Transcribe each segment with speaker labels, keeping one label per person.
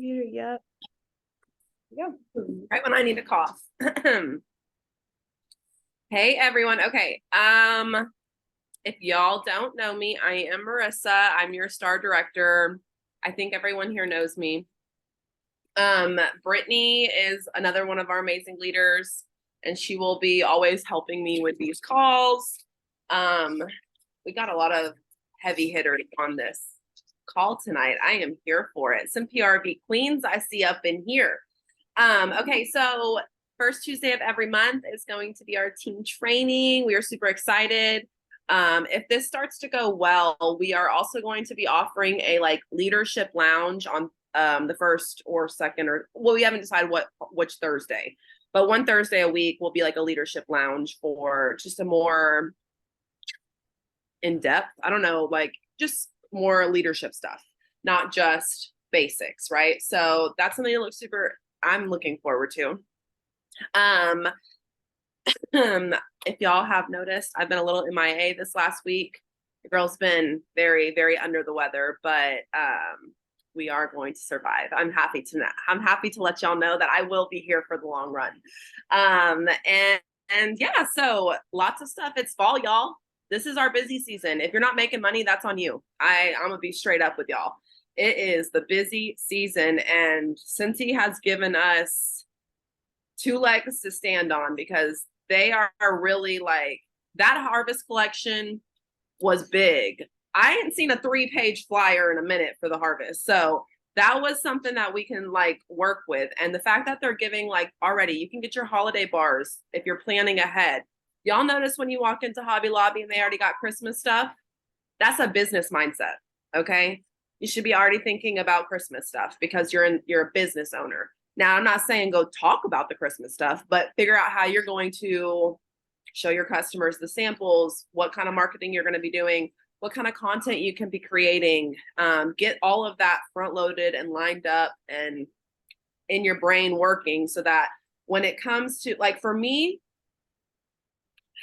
Speaker 1: Yep.
Speaker 2: Yeah, right when I need to cough. Hey everyone. Okay. If y'all don't know me, I am Marissa. I'm your star director. I think everyone here knows me. Brittany is another one of our amazing leaders, and she will be always helping me with these calls. Um, we got a lot of heavy hitters on this call tonight. I am here for it. Some PRV queens I see up in here. Okay, so first Tuesday of every month is going to be our team training. We are super excited. If this starts to go well, we are also going to be offering a leadership lounge on the first or second, or well, we haven't decided which Thursday, but one Thursday a week will be like a leadership lounge for just a more in-depth, I don't know, like just more leadership stuff, not just basics, right? So that's something to I'm looking forward to. If y'all have noticed, I've been a little MIA this last week. The girl's been very, very under the weather, but we are going to survive. I'm happy to let y'all know that I will be here for the long run. And yeah, so lots of stuff. It's fall, y'all. This is our busy season. If you're not making money, that's on you. I'm gonna be straight up with y'all. It is the busy season, and Scentsy has given us two legs to stand on because they are really like that harvest collection was big. I hadn't seen a 3-page flyer in a minute for the harvest. So that was something that we can work with. And the fact that they're giving already, you can get your holiday bars if you're planning ahead. Y'all notice when you walk into Hobby Lobby and they already got Christmas stuff? That's a business mindset. Okay. You should be already thinking about Christmas stuff because you're a business owner. Now, I'm not saying go talk about the Christmas stuff, but figure out how you're going to show your customers the samples, what kind of marketing you're going to be doing, what kind of content you can be creating. Get all of that front loaded and lined up and in your brain working so that when it comes to, for me,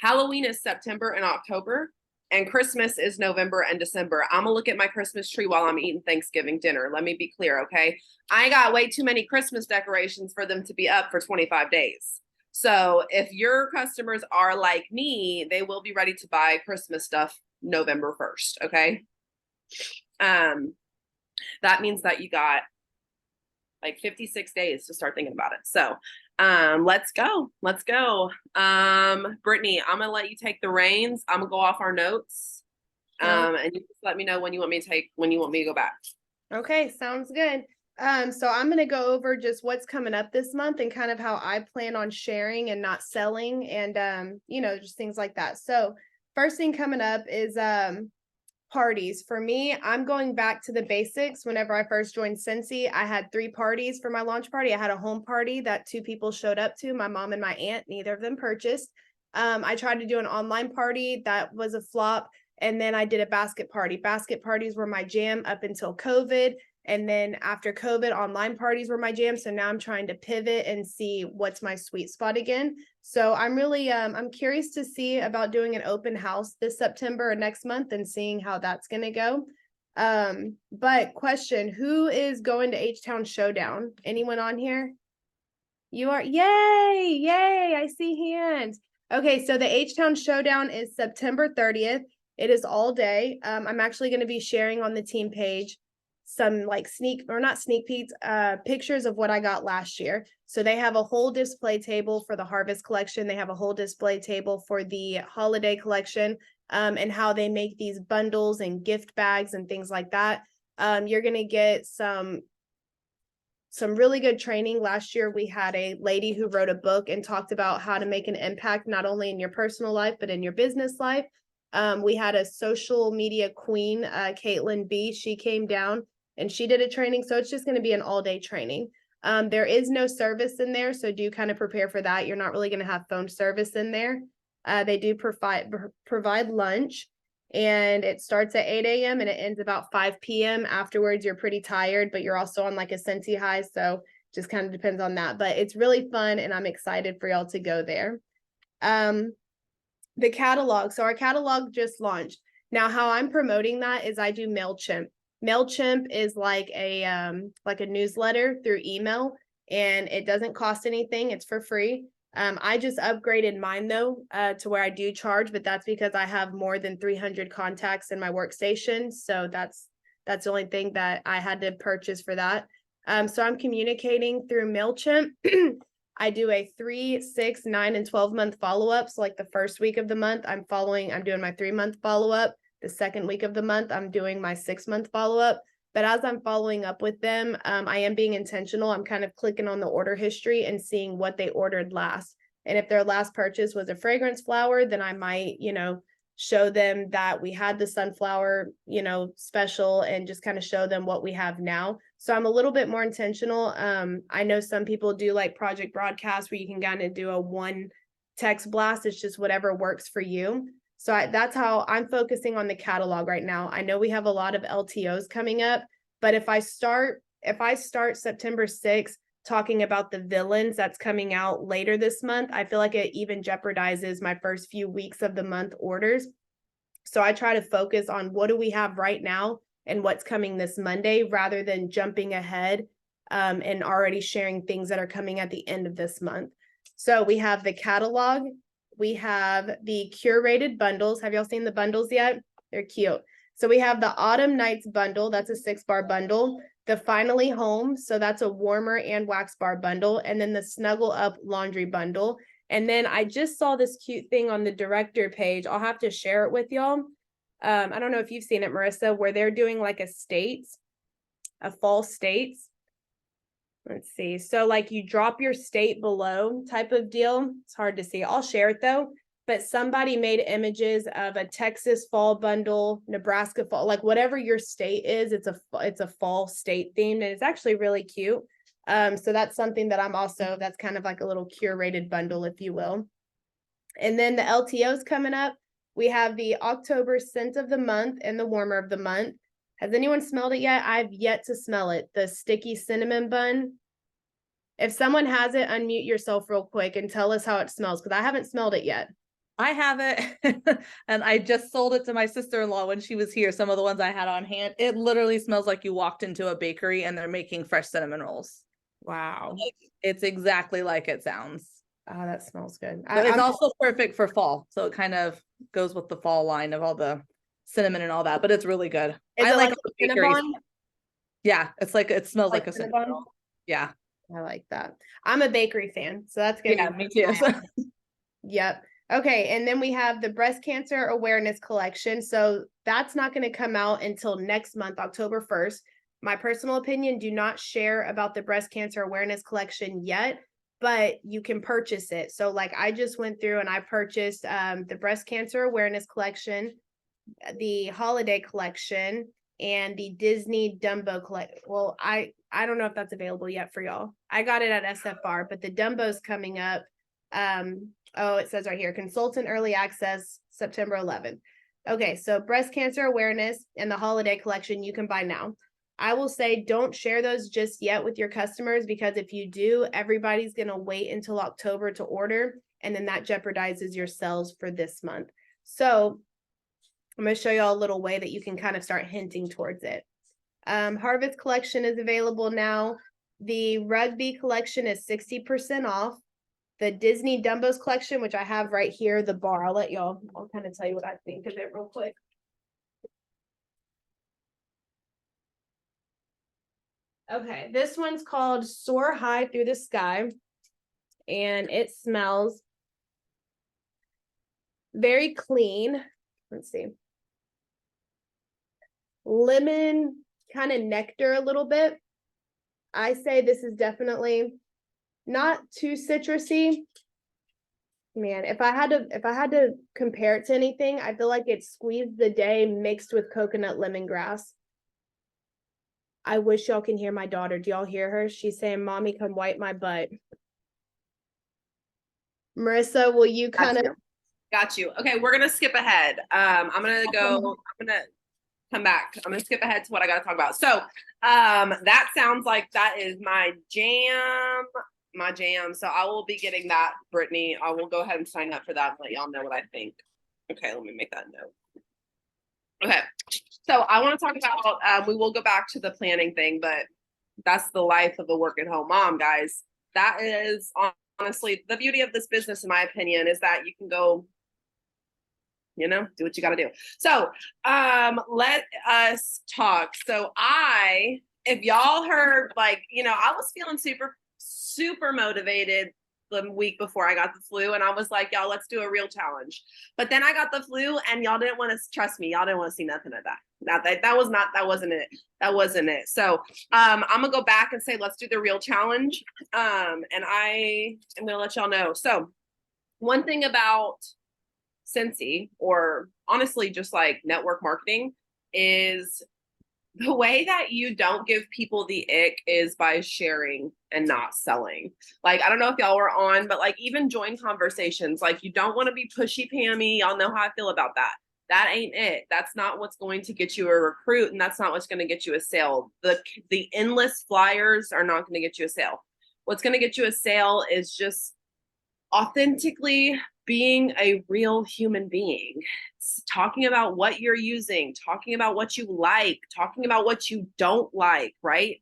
Speaker 2: Halloween is September and October, and Christmas is November and December. I'm gonna look at my Christmas tree while I'm eating Thanksgiving dinner. Let me be clear, okay? I got way too many Christmas decorations for them to be up for 25 days. So if your customers are like me, they will be ready to buy Christmas stuff November 1st, okay? That means that you got 56 days to start thinking about it. So let's go. Brittany, I'm gonna let you take the reins. I'm gonna go off our notes. And you just let me know when you want me to go back.
Speaker 1: Okay, sounds good. So I'm going to go over just what's coming up this month and kind of how I plan on sharing and not selling and, just things like that. So first thing coming up is parties. For me, I'm going back to the basics. Whenever I first joined Scentsy, I had 3 parties for my launch party. I had a home party that 2 people showed up to, my mom and my aunt. Neither of them purchased. I tried to do an online party. That was a flop. And then I did a basket party. Basket parties were my jam up until COVID. And then after COVID, online parties were my jam. So now I'm trying to pivot and see what's my sweet spot again. So I'm really, I'm curious to see about doing an open house this September or next month and seeing how that's going to go. But question, who is going to H-Town Showdown? Anyone on here? You are, yay, I see hands. Okay, so the H-Town Showdown is September 30th. It is all day. I'm actually going to be sharing on the team page some pictures of what I got last year. So they have a whole display table for the harvest collection. They have a whole display table for the holiday collection, and how they make these bundles and gift bags and things like that. You're going to get some really good training. Last year, we had a lady who wrote a book and talked about how to make an impact, not only in your personal life, but in your business life. We had a social media queen, Caitlin B. She came down and she did a training. So it's just going to be an all-day training. There is no service in there, so do kind of prepare for that. You're not really going to have phone service in there. They do provide lunch, and it starts at 8 a.m. and it ends about 5 p.m. Afterwards, you're pretty tired, but you're also on like a Scentsy high, so just kind of depends on that. But it's really fun, and I'm excited for y'all to go there. The catalog. So our catalog just launched. Now, how I'm promoting that is I do MailChimp. MailChimp is like a newsletter through email, and it doesn't cost anything. It's for free. I just upgraded mine though, to where I do charge, but that's because I have more than 300 contacts in my workstation. So that's the only thing that I had to purchase for that. So I'm communicating through MailChimp. I do a 3, 6, 9, and 12-month follow-up. So like the first week of the month, I'm doing my 3-month follow-up. The second week of the month, I'm doing my 6-month follow-up. But as I'm following up with them, I am being intentional. I'm kind of clicking on the order history and seeing what they ordered last. And if their last purchase was a fragrance flower, then I might, show them that we had the sunflower, special, and just kind of show them what we have now. So I'm a little bit more intentional. I know some people do like project broadcast where you can kind of do a one text blast. It's just whatever works for you. So that's how I'm focusing on the catalog right now. I know we have a lot of LTOs coming up, but if I start September 6th talking about the villains that's coming out later this month, I feel like it even jeopardizes my first few weeks of the month orders. So I try to focus on what do we have right now and what's coming this Monday rather than jumping ahead and already sharing things that are coming at the end of this month. So we have the catalog. We have the curated bundles. Have y'all seen the bundles yet? They're cute. So we have the Autumn Nights bundle. That's a 6-bar bundle. The Finally Home. So that's a warmer and wax bar bundle. And then the Snuggle Up laundry bundle. And then I just saw this cute thing on the director page. I'll have to share it with y'all. I don't know if you've seen it, Marissa, where they're doing like a fall states. Let's see. So like you drop your state below type of deal. It's hard to see. I'll share it though. But somebody made images of a Texas fall bundle, Nebraska fall, like whatever your state is, it's a fall state themed, and it's actually really cute. So that's something that that's kind of like a little curated bundle, if you will. And then the LTOs coming up. We have the October scent of the month and the warmer of the month. Has anyone smelled it yet? I've yet to smell it. The sticky cinnamon bun. If someone has it, unmute yourself real quick and tell us how it smells, because I haven't smelled it yet.
Speaker 3: I have it, and I just sold it to my sister-in-law when she was here. Some of the ones I had on hand. It literally smells like you walked into a bakery and they're making fresh cinnamon rolls.
Speaker 1: Wow.
Speaker 3: It's exactly like it sounds.
Speaker 1: Oh, that smells good.
Speaker 3: But it's also perfect for fall. So it kind of goes with the fall line of all the cinnamon and all that, but it's really good.
Speaker 1: I like
Speaker 3: Cinnabon? Yeah, it's like, it smells like a cinnamon roll. Yeah.
Speaker 1: I like that. I'm a bakery fan, so that's good.
Speaker 3: Yeah, me too.
Speaker 1: Yep. Okay, and then we have the breast cancer awareness collection. So that's not going to come out until next month, October 1st. My personal opinion, do not share about the breast cancer awareness collection yet, but you can purchase it. So like I just went through and I purchased the breast cancer awareness collection, the holiday collection, and the Disney Dumbo collection. Well, I don't know if that's available yet for y'all. I got it at SFR, but the Dumbo's coming up. Oh, it says right here, consultant early access, September 11th. Okay, so breast cancer awareness and the holiday collection you can buy now. I will say don't share those just yet with your customers, because if you do, everybody's going to wait until October to order, and then that jeopardizes your sales for this month. So I'm going to show y'all a little way that you can kind of start hinting towards it. Harvest collection is available now. The rugby collection is 60% off. The Disney Dumbo's collection, which I have right here, the bar. I'll kind of tell you what I think of it real quick. Okay, this one's called Soar High Through the Sky, and it smells very clean. Let's see. Lemon, kind of nectar a little bit. I say this is definitely not too citrusy. Man, if I had to compare it to anything, I feel like it's Squeeze the Day mixed with coconut lemongrass. I wish y'all can hear my daughter. Do y'all hear her? She's saying, "Mommy, come wipe my butt." Marissa, will you kind of?
Speaker 2: Got you. Okay, we're gonna skip ahead. I'm gonna come back. I'm gonna skip ahead to what I gotta talk about. So that sounds like that is my jam. So I will be getting that, Brittany. I will go ahead and sign up for that and let y'all know what I think. Okay, let me make that note. Okay. So I want to talk about, we will go back to the planning thing, but that's the life of a work at home mom, guys. That is honestly the beauty of this business, in my opinion, is that you can go, do what you got to do. So let us talk. So if y'all heard, like, I was feeling super motivated the week before I got the flu, and I was like, y'all, let's do a real challenge. But then I got the flu, and y'all didn't want to trust me. Y'all didn't want to see nothing of that. That wasn't it. That wasn't it. So I'm gonna go back and say, let's do the real challenge. And I am gonna let y'all know. So one thing about Scentsy, or honestly just like network marketing, is the way that you don't give people the ick is by sharing and not selling. Like, I don't know if y'all were on, but like, even join conversations. Like, you don't want to be pushy Pammy. Y'all know how I feel about that. That ain't it. That's not what's going to get you a recruit, and that's not what's going to get you a sale. The endless flyers are not going to get you a sale. What's going to get you a sale is just authentically being a real human being, talking about what you're using, talking about what you like, talking about what you don't like, right?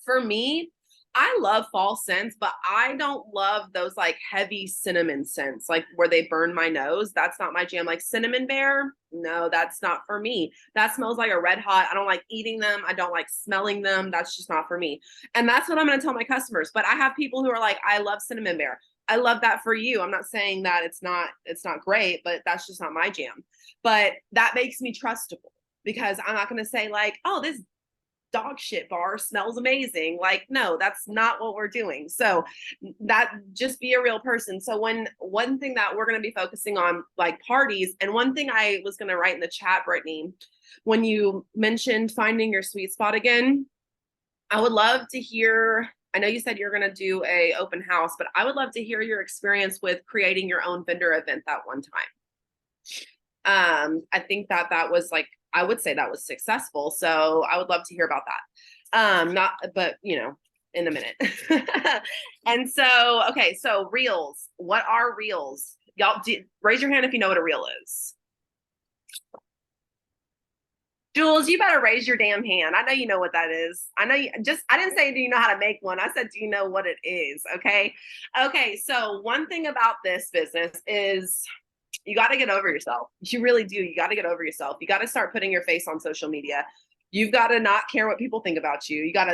Speaker 2: For me, I love fall scents, but I don't love those like heavy cinnamon scents, like where they burn my nose. That's not my jam. Like cinnamon bear, no, that's not for me. That smells like a red hot. I don't like eating them. I don't like smelling them. That's just not for me. And that's what I'm going to tell my customers. But I have people who are like, I love cinnamon bear. I love that for you. I'm not saying that it's not great, but that's just not my jam. But that makes me trustable, because I'm not going to say like, oh, this dog shit bar smells amazing. Like, no, that's not what we're doing. So that, just be a real person. So one thing that we're going to be focusing on, like parties, and one thing I was going to write in the chat, Brittany, when you mentioned finding your sweet spot again, I would love to hear, I know you said you're going to do a open house, but I would love to hear your experience with creating your own vendor event that one time. I think that was like, I would say that was successful. So I would love to hear about that. But in a minute. And so, okay. So reels, what are reels? Y'all raise your hand if you know what a reel is. Jules, you better raise your damn hand. I know you know what that is. I didn't say, do you know how to make one? I said, do you know what it is? Okay. Okay. So one thing about this business is you got to get over yourself. You really do. You got to get over yourself. You got to start putting your face on social media. You've got to not care what people think about you. You got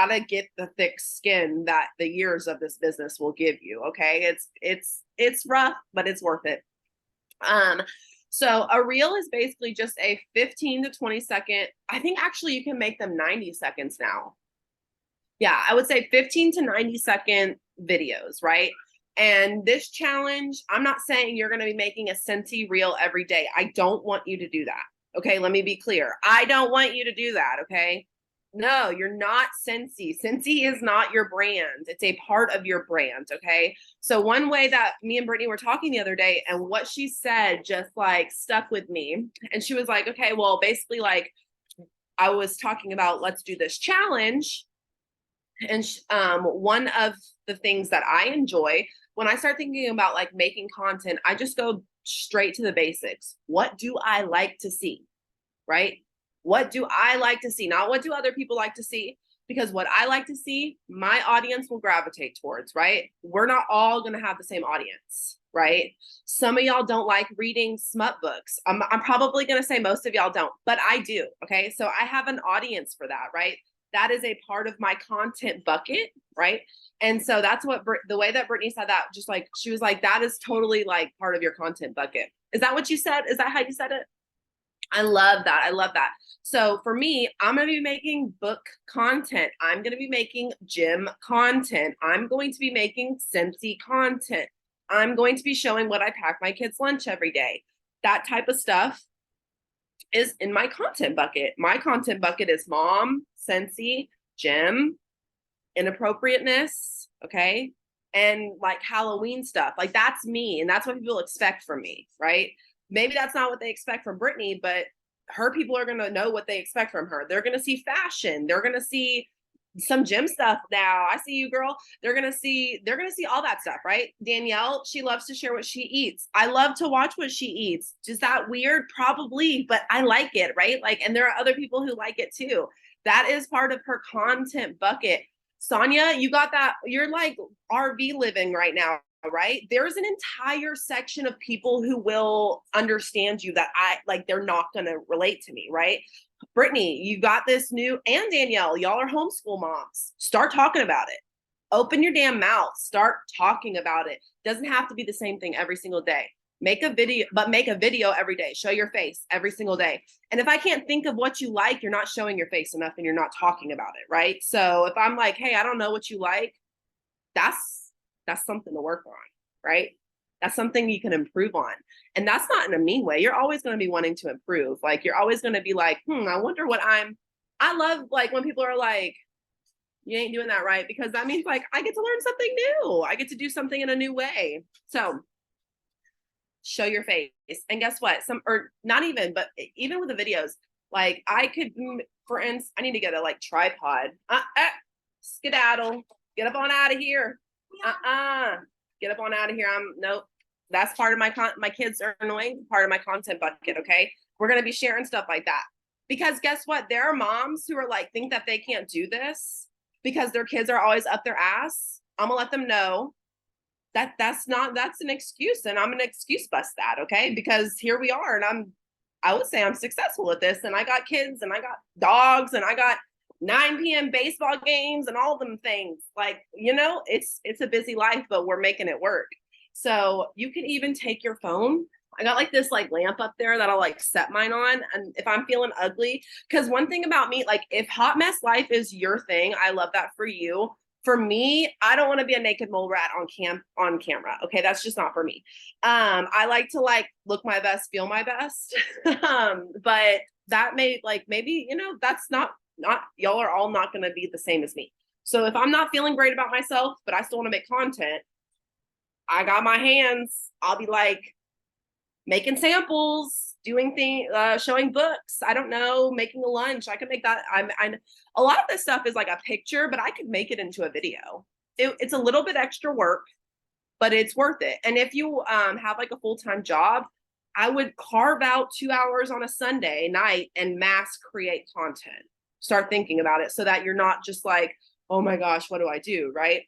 Speaker 2: to get the thick skin that the years of this business will give you. Okay. It's rough, but it's worth it. So a reel is basically just a 15 to 20 second. I think actually you can make them 90 seconds now. Yeah, I would say 15 to 90 second videos, right? And this challenge, I'm not saying you're going to be making a Scentsy reel every day. I don't want you to do that. Okay, let me be clear. I don't want you to do that, okay? No, you're not Scentsy. Scentsy is not your brand. It's a part of your brand, okay? So one way that me and Brittany were talking the other day, and what she said just like stuck with me. And she was like, okay, well, basically like I was talking about, let's do this challenge. And one of the things that I enjoy when I start thinking about like making content, I just go straight to the basics. What do I like to see, right? What do I like to see? Not what do other people like to see, because what I like to see, my audience will gravitate towards, right? We're not all going to have the same audience, right? Some of y'all don't like reading smut books. I'm probably going to say most of y'all don't, but I do. Okay. So I have an audience for that, right? That is a part of my content bucket, right? And so that's what the way that Brittany said that, just like she was like, that is totally like part of your content bucket. Is that what you said? Is that how you said it? I love that. I love that. So for me, I'm going to be making book content. I'm going to be making gym content. I'm going to be making Scentsy content. I'm going to be showing what I pack my kids' lunch every day. That type of stuff is in my content bucket. My content bucket is mom, Scentsy, gym, inappropriateness, okay? And like Halloween stuff. Like that's me, and that's what people expect from me, right? Maybe that's not what they expect from Brittany, but her people are going to know what they expect from her. They're going to see fashion. They're going to see some gym stuff now. I see you, girl. They're gonna see all that stuff, right? Danielle, she loves to share what she eats. I love to watch what she eats. Is that weird? Probably, but I like it, right? Like, and there are other people who like it too. That is part of her content bucket. Sonia, you got that. You're like RV living right now, right? There's an entire section of people who will understand you that they're not going to relate to me, right? Brittany, you got this new, and Danielle, y'all are homeschool moms. Start talking about it. Open your damn mouth. Start talking about it. Doesn't have to be the same thing every single day. Make a video every day. Show your face every single day. And if I can't think of what you like, you're not showing your face enough and you're not talking about it, right? So if I'm like, hey, I don't know what you like, that's something to work on, right? That's something you can improve on. And that's not in a mean way. You're always going to be wanting to improve. Like, you're always going to be like, I wonder what I love, like, when people are like, you ain't doing that right, because that means like I get to learn something new. I get to do something in a new way. So show your face. And guess what? Not even, but even with the videos, like I could, for instance, I need to get a like tripod. Skedaddle. Get up on out of here. Get up on out of here. Nope. That's part of my kids are annoying, part of my content bucket. Okay. We're going to be sharing stuff like that, because guess what? There are moms who are like, think that they can't do this because their kids are always up their ass. I'm gonna let them know that that's an excuse, and I'm gonna excuse bust that. Okay. Because here we are, and I would say I'm successful at this, and I got kids and I got dogs and I got 9 p.m. baseball games and all them things. Like, it's a busy life, but we're making it work. So you can even take your phone. I got like this like lamp up there that I'll like set mine on. And if I'm feeling ugly, because one thing about me, like if hot mess life is your thing, I love that for you. For me, I don't want to be a naked mole rat on camera. Okay. That's just not for me. I like to like look my best, feel my best. But that may like, maybe, that's not y'all are all not going to be the same as me. So if I'm not feeling great about myself, but I still want to make content, I got my hands. I'll be like making samples, doing things, showing books. I don't know, making a lunch. I could make that. I'm a lot of this stuff is like a picture, but I could make it into a video. It's a little bit extra work, but it's worth it. And if you have like a full-time job, I would carve out 2 hours on a Sunday night and mass create content. Start thinking about it so that you're not just like, oh my gosh, what do I do? Right.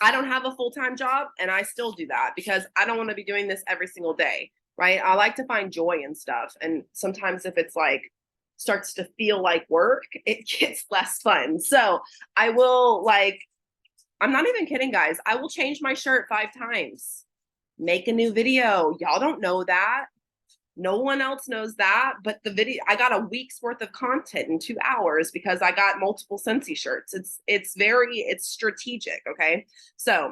Speaker 2: I don't have a full-time job, and I still do that because I don't want to be doing this every single day. Right. I like to find joy in stuff. And sometimes if it's like starts to feel like work, it gets less fun. So I will I'm not even kidding, guys. I will change my shirt 5 times, make a new video. Y'all don't know that. No one else knows that, but the video, I got a week's worth of content in 2 hours because I got multiple Scentsy shirts. It's strategic. Okay. So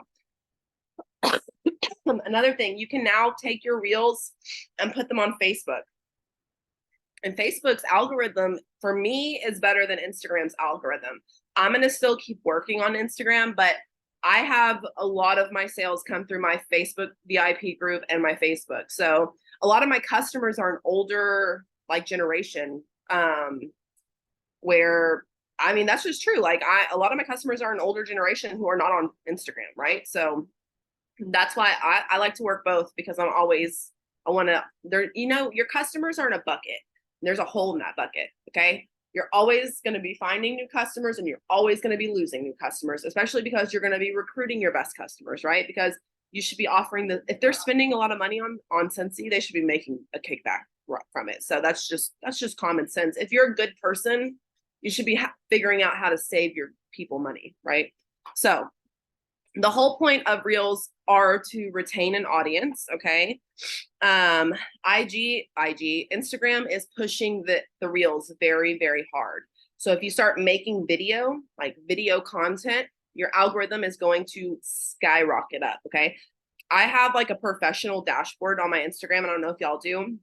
Speaker 2: another thing, you can now take your reels and put them on Facebook. And Facebook's algorithm for me is better than Instagram's algorithm. I'm going to still keep working on Instagram, but I have a lot of my sales come through my Facebook VIP group and my Facebook. So a lot of my customers are an older like generation, where, I mean, that's just true. Like a lot of my customers are an older generation who are not on Instagram. Right. So that's why I like to work both, because your customers are in a bucket. There's a hole in that bucket. Okay. You're always going to be finding new customers, and you're always going to be losing new customers, especially because you're going to be recruiting your best customers, right? Because you should be offering if they're spending a lot of money on Scentsy, they should be making a kickback from it. So that's just common sense. If you're a good person, you should be figuring out how to save your people money, right? So the whole point of reels are to retain an audience. Okay. Instagram is pushing the reels very, very hard. So if you start making video content, your algorithm is going to skyrocket up. Okay. I have like a professional dashboard on my Instagram. I don't know if y'all do.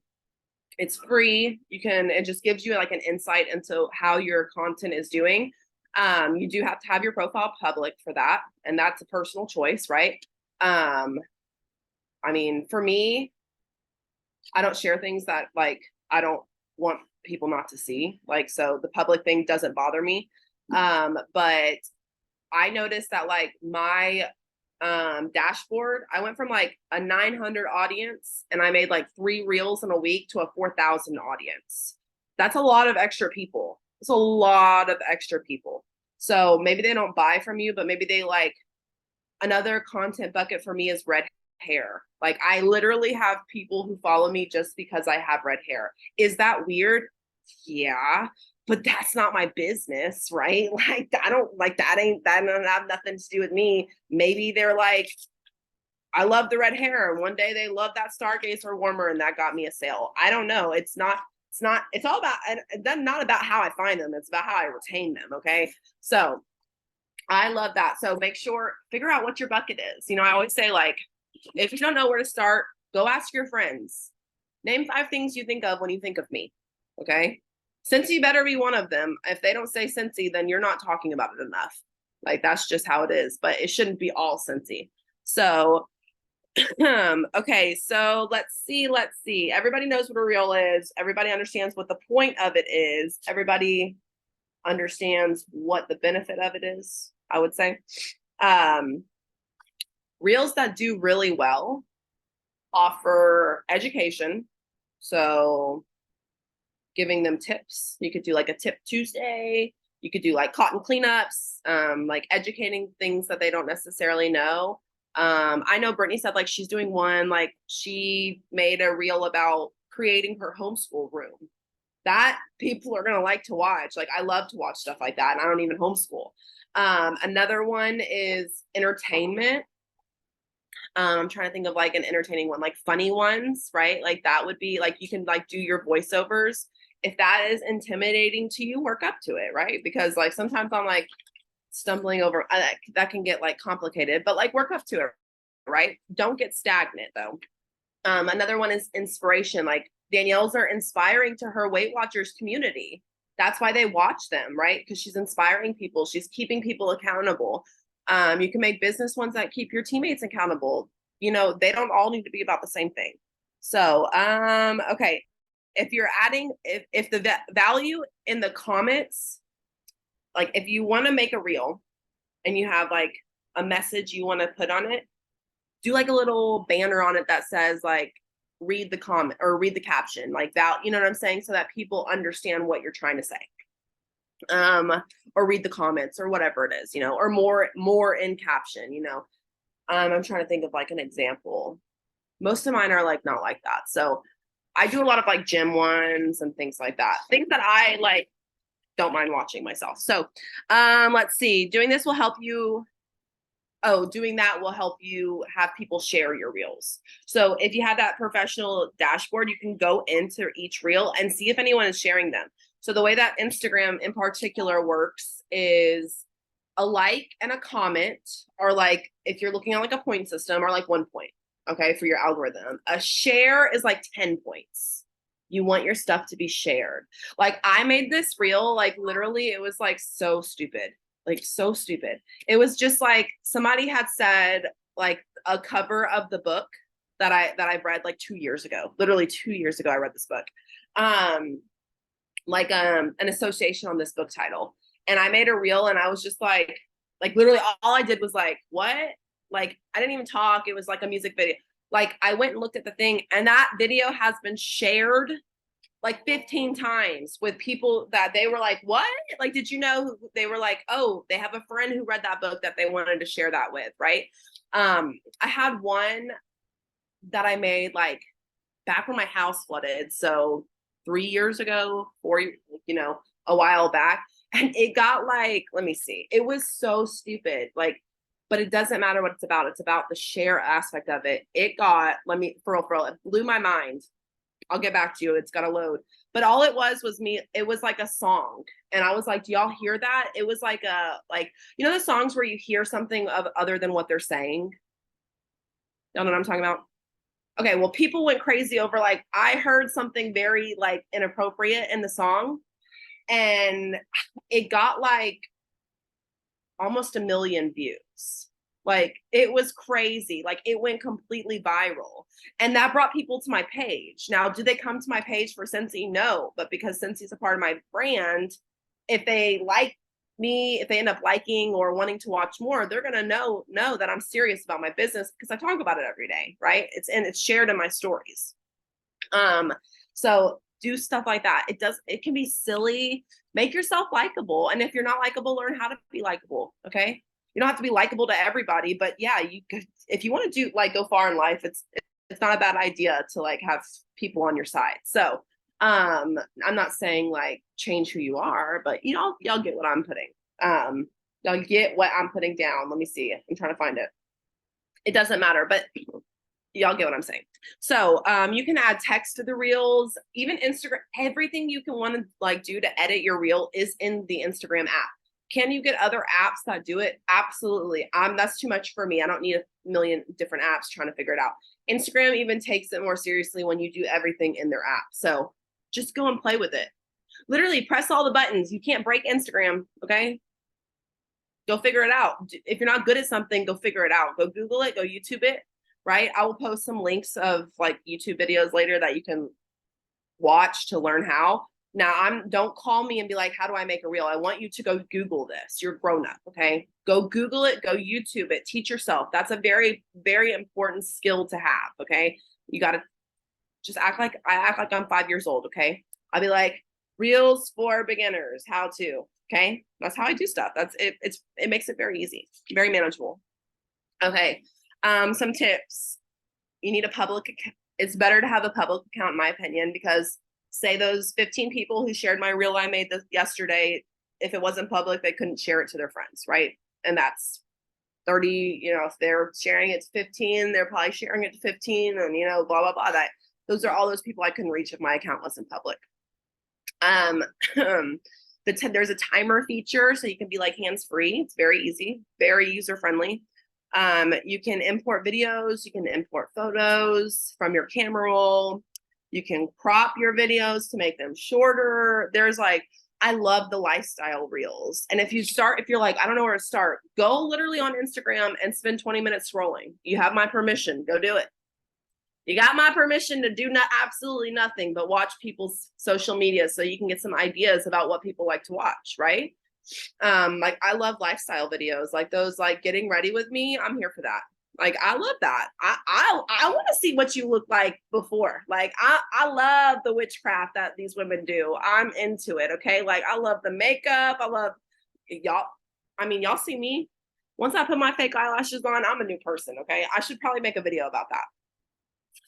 Speaker 2: It's free. It just gives you like an insight into how your content is doing. You do have to have your profile public for that, and that's a personal choice, right? I mean, for me, I don't share things that like I don't want people not to see. Like, so the public thing doesn't bother me. But I noticed that like my dashboard, I went from like a 900 audience and I made like 3 reels in a week to a 4,000 audience. That's a lot of extra people. It's a lot of extra people. So maybe they don't buy from you, but maybe they like, another content bucket for me is red hair. Like I literally have people who follow me just because I have red hair. Is that weird? Yeah, but that's not my business, right? Like I don't like that don't have nothing to do with me. Maybe they're like, I love the red hair, and one day they love that Stargazer warmer and that got me a sale. I don't know. It's all about, it's not about how I find them, it's about how I retain them. Okay. So I love that. So figure out what your bucket is. I always say, like, if you don't know where to start, go ask your friends. Name 5 things you think of when you think of me. Okay. Scentsy better be one of them. If they don't say Scentsy, then you're not talking about it enough. Like, that's just how it is, but it shouldn't be all Scentsy. So, okay. So let's see. Everybody knows what a reel is. Everybody understands what the point of it is. Everybody understands what the benefit of it is, I would say. Reels that do really well offer education. So giving them tips. You could do like a tip Tuesday. You could do like cotton cleanups, like educating things that they don't necessarily know. I know Brittany said like she's doing one, like she made a reel about creating her homeschool room. That people are going to like to watch. Like I love to watch stuff like that, and I don't even homeschool. Another one is entertainment. I'm trying to think of like an entertaining one, like funny ones, right? Like that would be like, you can like do your voiceovers. If that is intimidating to you, work up to it, right? Because like sometimes I'm like stumbling over, that can get like complicated, but like work up to it, right? Don't get stagnant though. Another one is inspiration. Like Danielle's are inspiring to her Weight Watchers community. That's why they watch them, right? Because she's inspiring people. She's keeping people accountable. You can make business ones that keep your teammates accountable. They don't all need to be about the same thing. So, okay. If you're adding, if the value in the comments, like if you want to make a reel and you have like a message you want to put on it, do like a little banner on it that says like, read the comment or read the caption, like that, you know what I'm saying? So that people understand what you're trying to say. Or read the comments or whatever it is, or more in caption, I'm trying to think of like an example. Most of mine are like not like that. So I do a lot of like gym ones and things like that. Things that I like don't mind watching myself. So let's see. Doing that will help you have people share your reels. So if you have that professional dashboard, you can go into each reel and see if anyone is sharing them. So the way that Instagram in particular works is a like and a comment are like, if you're looking at like a point system, are like 1 point, okay, for your algorithm. A share is like 10 points. You want your stuff to be shared. Like I made this reel, like literally it was like so stupid. Like so stupid. It was just like somebody had said like a cover of the book that I've read like 2 years ago. Literally 2 years ago I read this book. Like an association on this book title. And I made a reel and I was just like literally all I did was like, what? Like I didn't even talk. It was like a music video. Like I went and looked at the thing, and that video has been shared like 15 times with people that they were like, what? Like, did you know? They were like, oh, they have a friend who read that book that they wanted to share that with, right? I had one that I made like back when my house flooded. So 3 years ago, a while back. And it got like, let me see. It was so stupid. Like, but it doesn't matter what it's about. It's about the share aspect of it. It got, for real, it blew my mind. I'll get back to you. It's got to load. But all it was me. It was like a song. And I was like, do y'all hear that? It was like the songs where you hear something of other than what they're saying. Y'all know what I'm talking about? Okay, well, people went crazy over like, I heard something very like inappropriate in the song, and it got like almost 1 million views. Like it was crazy. Like it went completely viral, and that brought people to my page. Now, do they come to my page for Scentsy? No, but because Scentsy is a part of my brand, if they like me, if they end up liking or wanting to watch more, they're gonna know that I'm serious about my business because I talk about it every day, right? It's shared in my stories. So do stuff like that. It can be silly. Make yourself likable. And if you're not likable, learn how to be likable. Okay. You don't have to be likable to everybody, but yeah, if you want to do like go far in life, it's not a bad idea to like have people on your side. So I'm not saying like change who you are, but y'all get what I'm putting. Y'all get what I'm putting down. Let me see. I'm trying to find it. It doesn't matter, but y'all get what I'm saying. So you can add text to the reels, even Instagram, everything you can want to like do to edit your reel is in the Instagram app. Can you get other apps that do it? Absolutely. That's too much for me. I don't need a million different apps trying to figure it out. Instagram even takes it more seriously when you do everything in their app. So just go and play with it. Literally press all the buttons. You can't break Instagram, okay? Go figure it out. If you're not good at something, go figure it out. Go Google it, go YouTube it, right? I will post some links of like YouTube videos later that you can watch to learn how. Now, don't call me and be like, how do I make a reel? I want you to go Google this. You're grown up, okay? Go Google it, go YouTube it, teach yourself. That's a very, very important skill to have, okay? You got to just act like I'm 5 years old, okay? I'll be like, reels for beginners, how to, okay? That's how I do stuff. That's it. It makes it very easy, very manageable. Okay, some tips. You need a public account. It's better to have a public account, in my opinion, because say those 15 people who shared my reel I made yesterday, if it wasn't public, they couldn't share it to their friends, right? And that's 30, if they're sharing it to 15, they're probably sharing it to 15 and, blah, blah, blah. Those are all those people I couldn't reach if my account wasn't public. There's a timer feature, so you can be like hands-free. It's very easy, very user-friendly. You can import videos, you can import photos from your camera roll. You can crop your videos to make them shorter. I love the lifestyle reels. And if you're like, I don't know where to start, go literally on Instagram and spend 20 minutes scrolling. You have my permission, go do it. You got my permission to do absolutely nothing but watch people's social media so you can get some ideas about what people like to watch, right? Like I love lifestyle videos, like those like getting ready with me. I'm here for that. Like I love that. I want to see what you look like before. Like I love the witchcraft that these women do. I'm into it. Okay. Like I love the makeup. I love y'all. I mean, y'all see me. Once I put my fake eyelashes on, I'm a new person. Okay. I should probably make a video about that.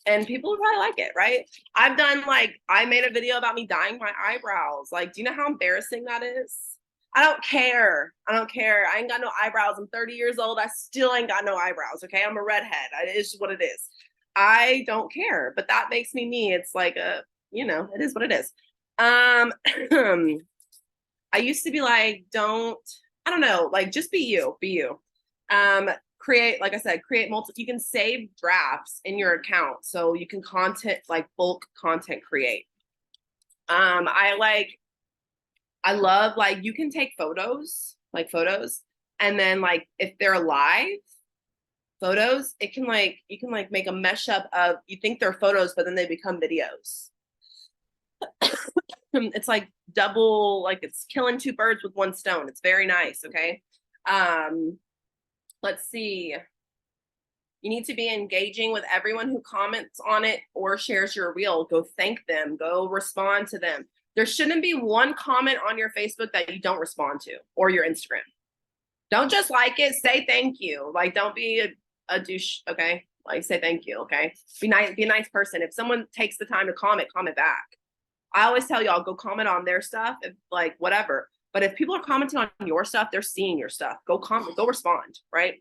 Speaker 2: And people would probably like it, right? I made a video about me dyeing my eyebrows. Like, do you know how embarrassing that is? I don't care. I ain't got no eyebrows. I'm 30 years old. I still ain't got no eyebrows. Okay. I'm a redhead. It's just what it is. I don't care, but that makes me me. It's like it is what it is. I used to be like, I don't know, like just be you. Create, like I said, you can save drafts in your account. So you can bulk content create. I love you can take photos, and then if they're live photos, you can make a mesh up of, you think they're photos, but then they become videos. It's like double, it's killing two birds with one stone. It's very nice. Okay. Let's see. You need to be engaging with everyone who comments on it or shares your reel. Go thank them, go respond to them. There shouldn't be one comment on your Facebook that you don't respond to, or your Instagram. Don't just like it, say thank you. Don't be a douche, okay? Say thank you, okay? Be a nice person. If someone takes the time to comment back. I always tell y'all, go comment on their stuff, whatever. But if people are commenting on your stuff, they're seeing your stuff. Go comment, go respond, right?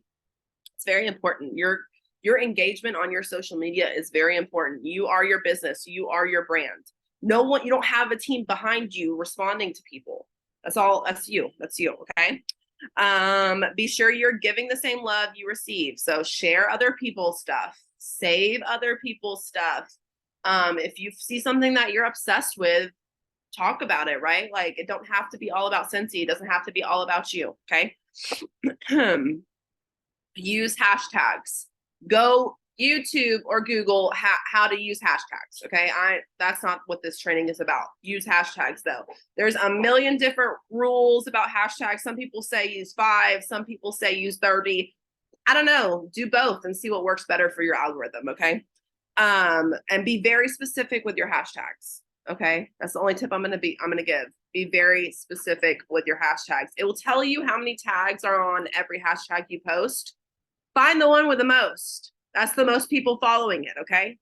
Speaker 2: It's very important. Your engagement on your social media is very important. You are your business. You are your brand. You don't have a team behind you responding to people. That's you, okay? Be sure you're giving the same love you receive. So share other people's stuff, save other people's stuff. If you see something that you're obsessed with, talk about it, right? It don't have to be all about Scentsy. It doesn't have to be all about you, okay? Use hashtags. Go YouTube or Google how to use hashtags. Okay. That's not what this training is about. Use hashtags though. There's a million different rules about hashtags. Some people say use 5, some people say use 30. I don't know. Do both and see what works better for your algorithm. Okay. And be very specific with your hashtags. Okay. That's the only tip I'm going to give. Be very specific with your hashtags. It will tell you how many tags are on every hashtag you post. Find the one with the most. That's the most people following it, okay?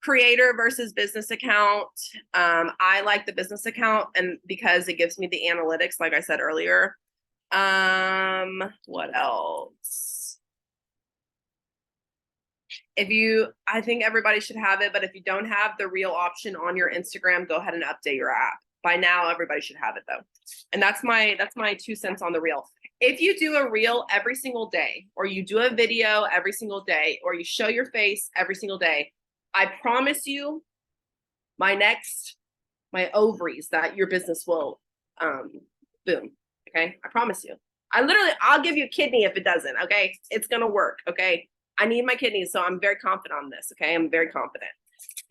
Speaker 2: Creator versus business account. I like the business account and because it gives me the analytics, like I said earlier. What else? I think everybody should have it, but if you don't have the reel option on your Instagram, go ahead and update your app. By now, everybody should have it though. And that's my 2 cents on the reel. If you do a reel every single day, or you do a video every single day, or you show your face every single day, I promise you my ovaries that your business will boom. Okay. I promise you. I'll give you a kidney if it doesn't. Okay. It's going to work. Okay. I need my kidneys. So I'm very confident on this. Okay. I'm very confident.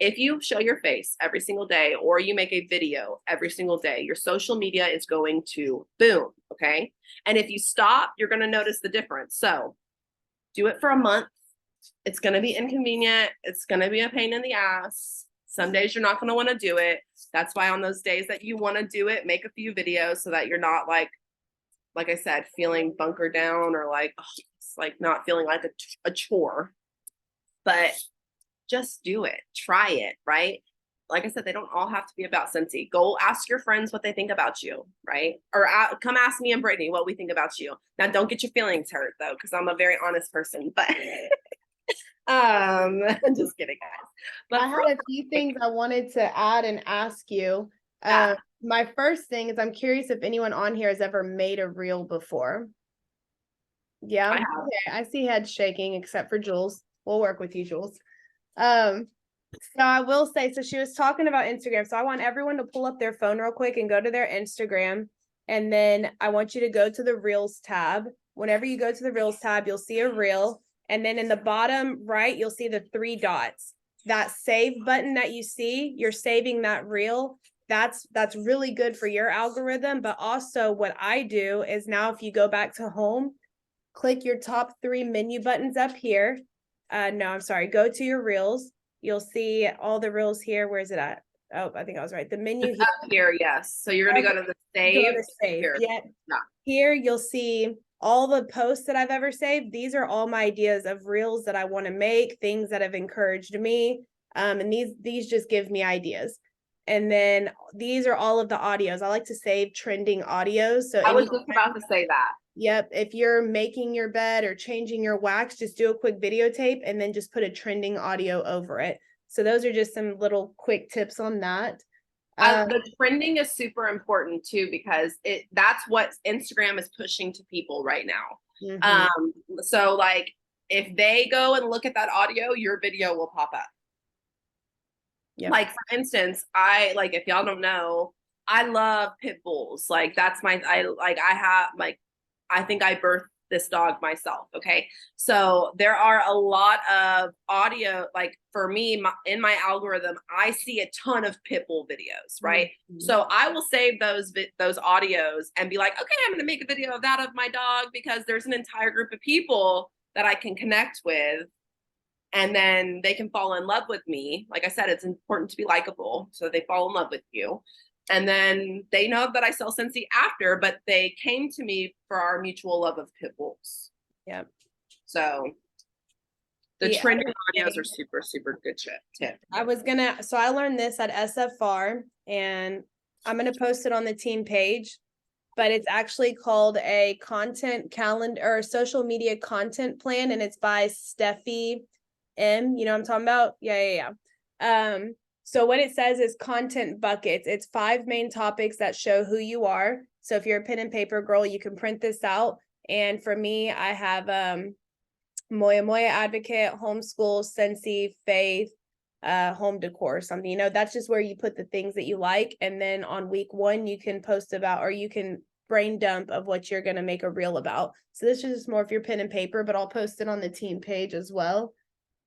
Speaker 2: If you show your face every single day, or you make a video every single day, your social media is going to boom. Okay. And if you stop, you're going to notice the difference. So do it for a month. It's going to be inconvenient. It's going to be a pain in the ass. Some days you're not going to want to do it. That's why on those days that you want to do it, make a few videos so that you're not like I said, feeling bunkered down or like, it's like not feeling like a chore, but just do it. Try it, right? Like I said, they don't all have to be about Scentsy. Go ask your friends what they think about you, right? Or come ask me and Brittany what we think about you. Now, don't get your feelings hurt though, because I'm a very honest person. But just kidding, guys. But
Speaker 1: I had a few things I wanted to add and ask you.
Speaker 2: Yeah.
Speaker 1: My first thing is I'm curious if anyone on here has ever made a reel before. Yeah,
Speaker 2: I have.
Speaker 1: okay. I see heads shaking except for Jules. We'll work with you, Jules. So I will say, so she was talking about Instagram. So I want everyone to pull up their phone real quick and go to their Instagram. And then I want you to go to the Reels tab. Whenever you go to the Reels tab, you'll see a reel. And then in the bottom right, you'll see the 3 dots. That save button that you see, you're saving that reel. That's really good for your algorithm. But also what I do is now if you go back to home, click your top 3 menu buttons up here. No, I'm sorry. Go to your reels. You'll see all the reels here. Where is it at? Oh, I think I was right. The menu here.
Speaker 2: Up here, yes. So you're going to go to the save.
Speaker 1: Go to save.
Speaker 2: Here.
Speaker 1: Yeah.
Speaker 2: Yeah.
Speaker 1: Here you'll see all the posts that I've ever saved. These are all my ideas of reels that I want to make, things that have encouraged me. And these just give me ideas. And then these are all of the audios. I like to save trending audios. So
Speaker 2: I was just about to say that.
Speaker 1: Yep. If you're making your bed or changing your wax, just do a quick videotape and then just put a trending audio over it. So those are just some little quick tips on that.
Speaker 2: The trending is super important too, because that's what Instagram is pushing to people right now. So like if they go and look at that audio, your video will pop up. Yep. Like for instance, if y'all don't know, I love pit bulls. Like that's I think I birthed this dog myself. Okay. So there are a lot of audio, like for me, in my algorithm, I see a ton of pit bull videos, right? Mm-hmm. So I will save those audios and be like, okay, I'm going to make a video of that of my dog because there's an entire group of people that I can connect with. And then they can fall in love with me. Like I said, it's important to be likable. So they fall in love with you. And then they know that I sell Scentsy after, but they came to me for our mutual love of pit bulls.
Speaker 1: Yep.
Speaker 2: So the trending audios are super, super good tip.
Speaker 1: So I learned this at SFR and I'm going to post it on the team page, but it's actually called a content calendar or social media content plan. And it's by Steffi M. You know what I'm talking about? Yeah. So what it says is content buckets. It's 5 main topics that show who you are. So if you're a pen and paper girl, you can print this out. And for me, I have Moya Moya Advocate, homeschool, Scentsy, faith, home decor or something. That's just where you put the things that you like. And then on week 1, you can post about, or you can brain dump of what you're going to make a reel about. So this is just more of your pen and paper, but I'll post it on the team page as well.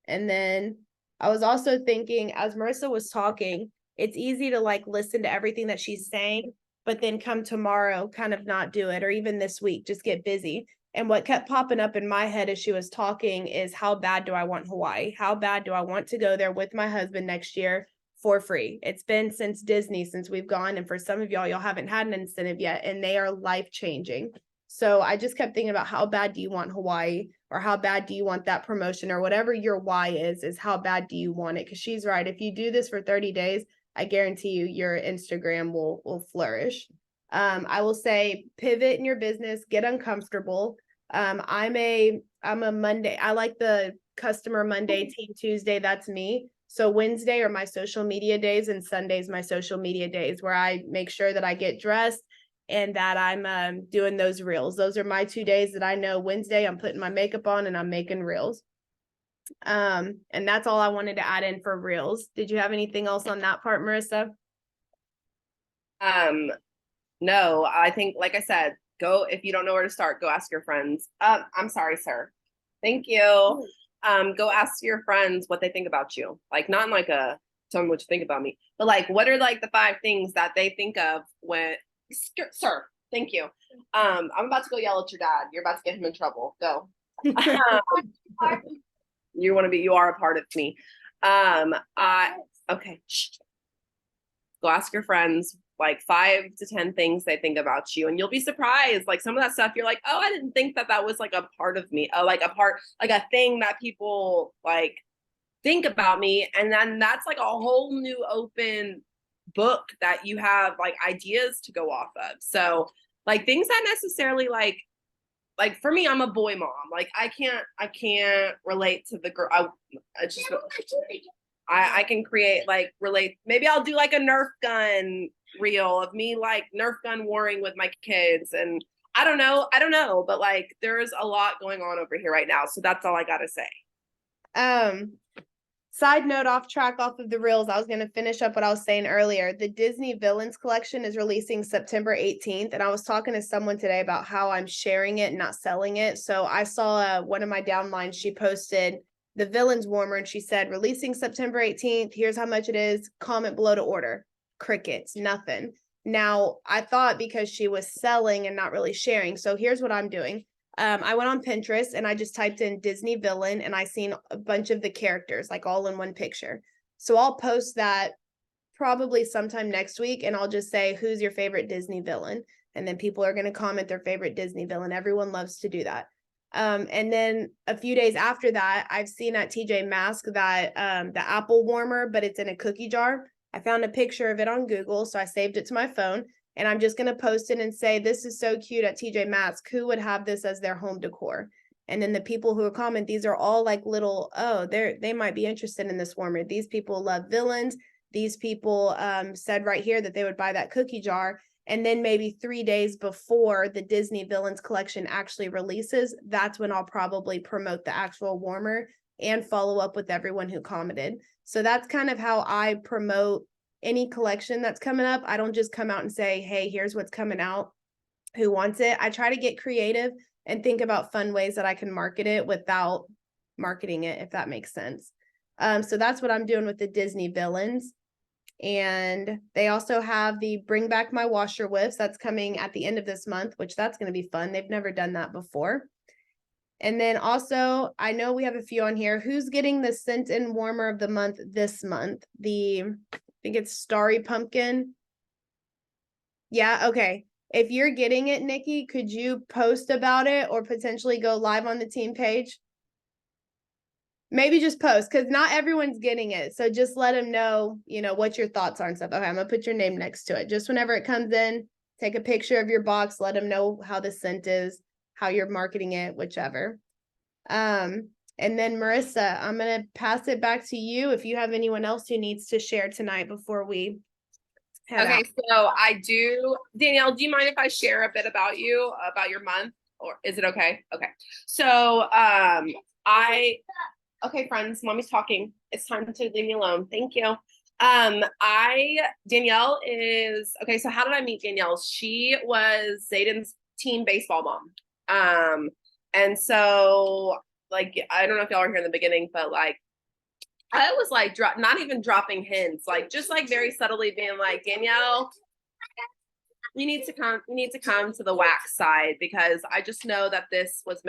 Speaker 1: And then I was also thinking, as Marissa was talking, it's easy to like listen to everything that she's saying, but then come tomorrow, kind of not do it, or even this week, just get busy. And what kept popping up in my head as she was talking is, how bad do I want Hawaii? How bad do I want to go there with my husband next year for free? It's been since Disney, since we've gone. And for some of y'all haven't had an incentive yet, and they are life-changing. So I just kept thinking about, how bad do you want Hawaii, or how bad do you want that promotion, or whatever your why is how bad do you want it? Because she's right. If you do this for 30 days, I guarantee you your Instagram will flourish. I will say, pivot in your business, get uncomfortable. I'm a Monday. I like the customer Monday, team Tuesday. That's me. So Wednesday are my social media days, and Sunday's my social media days, where I make sure that I get dressed and that I'm doing those reels. Those are my 2 days that I know. Wednesday, I'm putting my makeup on and I'm making reels. And that's all I wanted to add in for reels. Did you have anything else on that part, Marissa?
Speaker 2: No, I think, like I said, go, if you don't know where to start, go ask your friends. I'm sorry, sir. Thank you. Go ask your friends what they think about you. Like, not in like a, tell me what you think about me, but like, what are like the 5 things that they think of when, sir, thank you. I'm about to go yell at your dad. You're about to get him in trouble. Go. You are a part of me. Okay. Shh. Go ask your friends like 5 to 10 things they think about you, and you'll be surprised. Like, some of that stuff you're like, oh, I didn't think that was like a part of me, like a thing that people like think about me. And then that's like a whole new open book that you have like ideas to go off of. So like, things that necessarily like for me, I'm a boy mom. Like, I can't relate to the girl. I can create, like, relate. Maybe I'll do like a Nerf gun reel of me like Nerf gun warring with my kids. And I don't know, but like, there's a lot going on over here right now. So that's all I gotta say.
Speaker 1: Side note, off track, off of the reels, I was going to finish up what I was saying earlier. The Disney Villains collection is releasing September 18th. And I was talking to someone today about how I'm sharing it and not selling it. So I saw one of my downlines, she posted the Villains warmer, and she said, releasing September 18th. Here's how much it is. Comment below to order. Crickets, nothing. Now, I thought because she was selling and not really sharing. So here's what I'm doing. I went on Pinterest and I just typed in Disney villain, and I seen a bunch of the characters like all in one picture. So I'll post that probably sometime next week, and I'll just say, who's your favorite Disney villain? And then people are going to comment their favorite Disney villain. Everyone loves to do that. And then a few days after that, I've seen at TJ Maxx that the apple warmer, but it's in a cookie jar. I found a picture of it on Google, so I saved it to my phone. And I'm just going to post it and say, this is so cute at TJ Maxx. Who would have this as their home decor? And then the people who comment, these are all like little, oh, they might be interested in this warmer. These people love villains. These people said right here that they would buy that cookie jar. And then maybe 3 days before the Disney Villains collection actually releases, that's when I'll probably promote the actual warmer and follow up with everyone who commented. So that's kind of how I promote any collection that's coming up. I don't just come out and say, hey, here's what's coming out. Who wants it? I try to get creative and think about fun ways that I can market it without marketing it, if that makes sense. So that's what I'm doing with the Disney Villains. And they also have the Bring Back My Washer Whiffs that's coming at the end of this month, which that's going to be fun. They've never done that before. And then also, I know we have a few on here. Who's getting the scent and warmer of the month this month? I think it's Starry Pumpkin. Yeah, okay. If you're getting it, Nikki, could you post about it or potentially go live on the team page? Maybe just post, because not everyone's getting it. So just let them know, what your thoughts are and stuff. Okay, I'm going to put your name next to it. Just whenever it comes in, take a picture of your box, let them know how the scent is, how you're marketing it, whichever. And then Marissa, I'm going to pass it back to you if you have anyone else who needs to share tonight before we head out.
Speaker 2: So I do. Danielle, do you mind if I share a bit about you, about your month, or is it okay? Okay. So okay, friends, mommy's talking. It's time to leave me alone. Thank you. Danielle is okay. So how did I meet Danielle? She was Zayden's teen baseball mom. And so like, I don't know if y'all are here in the beginning, but like, I was like, not even dropping hints, like just like very subtly being like, Danielle, you need to come to the wax side, because I just know that this was,